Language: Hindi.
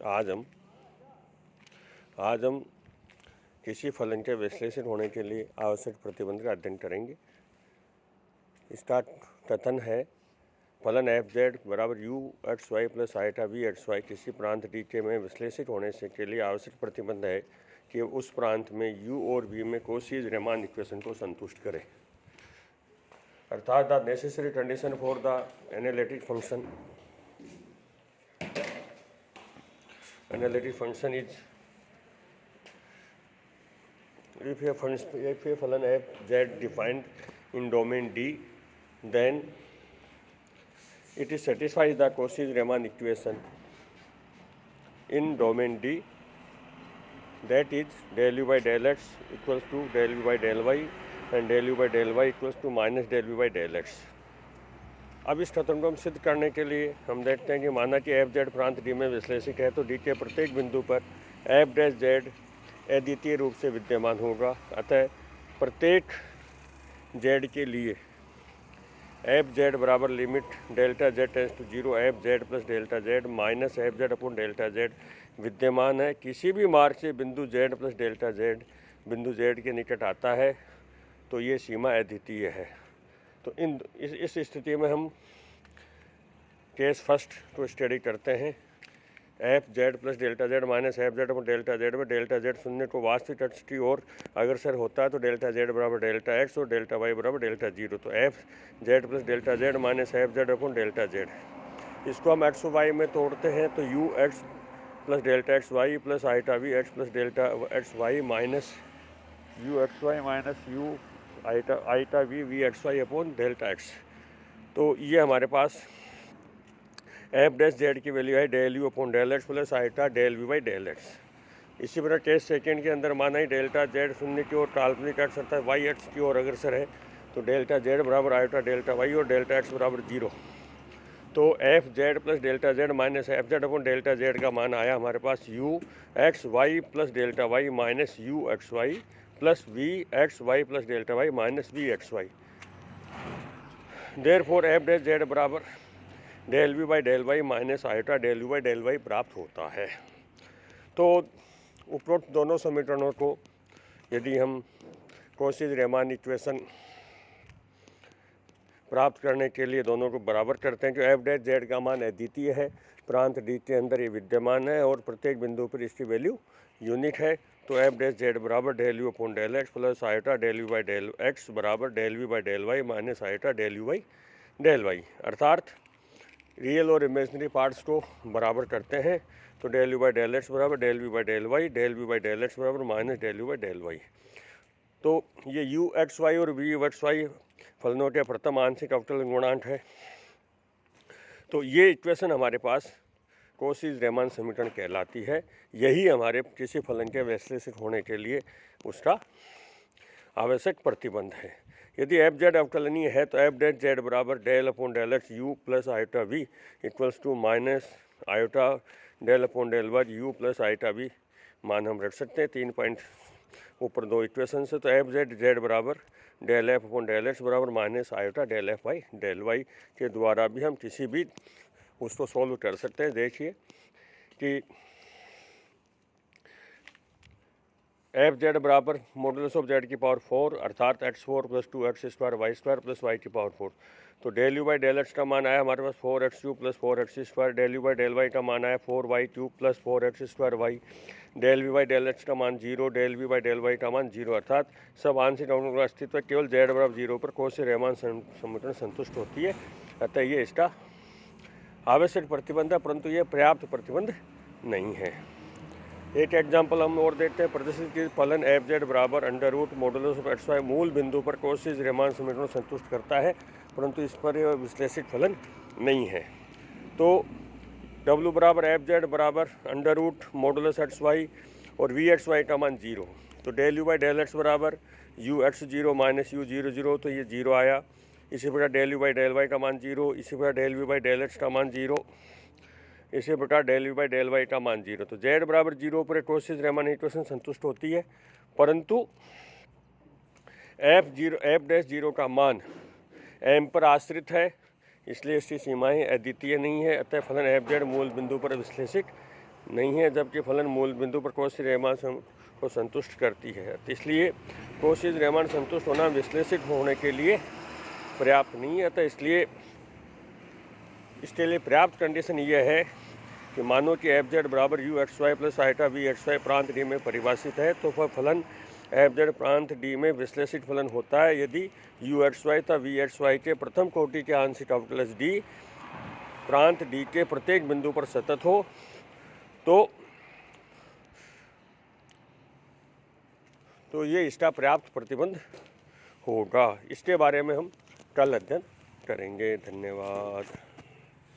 आज हम किसी फलन के विश्लेषण होने के लिए आवश्यक प्रतिबंध का अध्ययन करेंगे। इसका कथन है फलन एफ जेड बराबर U X Y plus iota V X Y किसी प्रांत डी के में विश्लेषित होने से के लिए आवश्यक प्रतिबंध है कि उस प्रांत में यू और वी में कोशी-रीमान इक्वेशन को संतुष्ट करे। अर्थात the necessary condition for the analytic function is if a फलन f z defined in domain D, then it is satisfies the Cauchy-Riemann equation in domain D, that is del u by del x equals to del u by del y and del u by del y equals to minus del u by del x। अब इस कथन को हम सिद्ध करने के लिए हम देखते हैं कि माना कि एफ जेड प्रांत डी में विश्लेषित है तो डी के प्रत्येक बिंदु पर एफ डैश जेड अद्वितीय रूप से विद्यमान होगा। अतः प्रत्येक जेड के लिए एफ जेड बराबर limit delta Z tends to zero F Z plus delta Z minus F Z upon delta Z विद्यमान है। किसी भी मार्ग से बिंदु जेड प्लस डेल्टा जेड बिंदु जेड के निकट आता है तो ये सीमा अद्वितीय है। तो इस स्थिति में हम केस फर्स्ट को स्टडी करते हैं। F Z plus delta Z minus F Z upon delta Z में डेल्टा जेड शून्य को वास्तविक अक्ष की ओर अग्रसर होता है तो डेल्टा जेड बराबर डेल्टा एक्स और डेल्टा वाई बराबर डेल्टा जीरो। तो F Z plus delta Z minus F Z upon delta Z, इसको हम एक्स वाई में तोड़ते हैं तो U X plus delta X Y plus iota V X plus delta X Y minus U X Y minus U iota V X Y upon delta X. तो ये हमारे पास एफ डैश जेड की वैल्यू है del U upon del X plus आईटा del V by del X. इसी प्रकार केस सेकेंड के अंदर माना ही डेल्टा जेड शून्य की ओर काल्पनिक अक्ष अर्थात वाई एक्स की ओर अग्रसर है तो डेल्टा जेड बराबर आईटा डेल्टा वाई और डेल्टा एक्स बराबर जीरो। तो F Z plus delta Z minus F Z upon delta Z का मान आया हमारे पास U X Y plus delta Y minus U X Y plus V X Y plus delta Y minus V X Y. Therefore F dash Z बराबर del V by del Y minus आईटा del U by del Y प्राप्त होता है। तो उपरोक्त दोनों समीकरणों को यदि हम कॉची-रीमान इक्वेशन प्राप्त करने के लिए दोनों को बराबर करते हैं कि एफ डैश जेड का मान अद्वितीय है, प्रांत डी के अंदर ये विद्यमान है और प्रत्येक बिंदु पर इसकी वैल्यू यूनिक है। तो एफ डैश जेड बराबर del U upon del X plus आईटा del U by del X बराबर del V by del Y minus आईटा del U by del Y. अर्थात रियल और इमेजनरी पार्ट्स को बराबर करते हैं तो del U by del X बराबर del V by del Y del V by del X बराबर minus del U by del Y. तो ये यू एक्स वाई और वी एक्स वाई फलनों के प्रथम आंशिक अवकलन गुणांक है। तो ये इक्वेशन हमारे पास कॉची-रीमान समीकरण कहलाती है। यही हमारे किसी फलन के विश्लेषित होने के लिए उसका आवश्यक प्रतिबंध है। यदि एफ जेड अवकलनीय है तो एफ डैश जेड बराबर del upon del X U plus iota V equals to minus आईटा del upon del Y U plus iota V मान हम रख सकते हैं 3 पॉइंट ऊपर दो इक्वेशन से। तो एफ जेड बराबर del F upon del X बराबर minus आईटा del F Y del Y के द्वारा भी हम किसी भी उसको सॉल्व कर सकते हैं। देखिए कि एफ जेड बराबर मॉडुलस ऑफ जेड की पावर 4 अर्थात X 4 plus 2x square Y square plus Y की पावर 4। तो del U by del X का मान आया हमारे पास 4x cube plus 4x square, del U by del Y का मान आया 4y cube plus 4x square Y, del V by del X का मान 0, del V by del Y का मान 0। अर्थात सब आंशिक अवकलन का अस्तित्व है, केवल जेड बराबर 0 पर कॉची-रीमान समीकरण संतुष्ट होती है। अतः ये इसका आवश्यक प्रतिबंध है, परंतु ये पर्याप्त प्रतिबंध नहीं है। एक एग्जाम्पल हम और देखते हैं। प्रदर्शित की फलन एफ जेड बराबर under root modulus of X Y मूल बिंदु पर कॉची-रीमान समीकरण संतुष्ट करता है, परंतु इस पर यह विश्लेषित फलन नहीं है। तो डब्ल्यू बराबर एफ जेड बराबर under root modulus X Y और वी एक्स वाई का मान 0। तो del U by del X बराबर यू एक्स 0 माइनस यू 0 0, तो ये 0 आया। इसी प्रकार del U by del Y का मान 0, इसी प्रकार del V by del X का मान 0, इसी प्रकार del V by del Y का मान 0। तो जेड बराबर 0 पर कॉची-रीमान इक्वेशन संतुष्ट होती है, परंतु एफ डैश 0 का मान एम पर आश्रित है, इसलिए इसकी सीमाएं अद्वितीय नहीं है। अतः फलन एफ जेड मूल बिंदु पर विश्लेषित नहीं है, जबकि फलन मूल बिंदु पर कॉची रीमान को संतुष्ट करती है। तो इसलिए कॉची रीमान संतुष्ट होना विश्लेषित होने के लिए पर्याप्त नहीं है। तो इसलिए इसके लिए पर्याप्त कंडीशन ये है कि मानो कि एफ जेड बराबर U X Y plus iota V X Y प्रांत डी में परिभाषित है, तो वह फलन एफ जेड प्रांत डी में विश्लेषित फलन होता है यदि यू एक्स वाई तथा वी एक्स वाई के प्रथम कोटि के आंशिक अवकलज डी प्रांत डी के प्रत्येक बिंदु पर सतत हो। तो ये इसका पर्याप्त प्रतिबंध होगा। इसके बारे में हम कल अध्ययन करेंगे। धन्यवाद।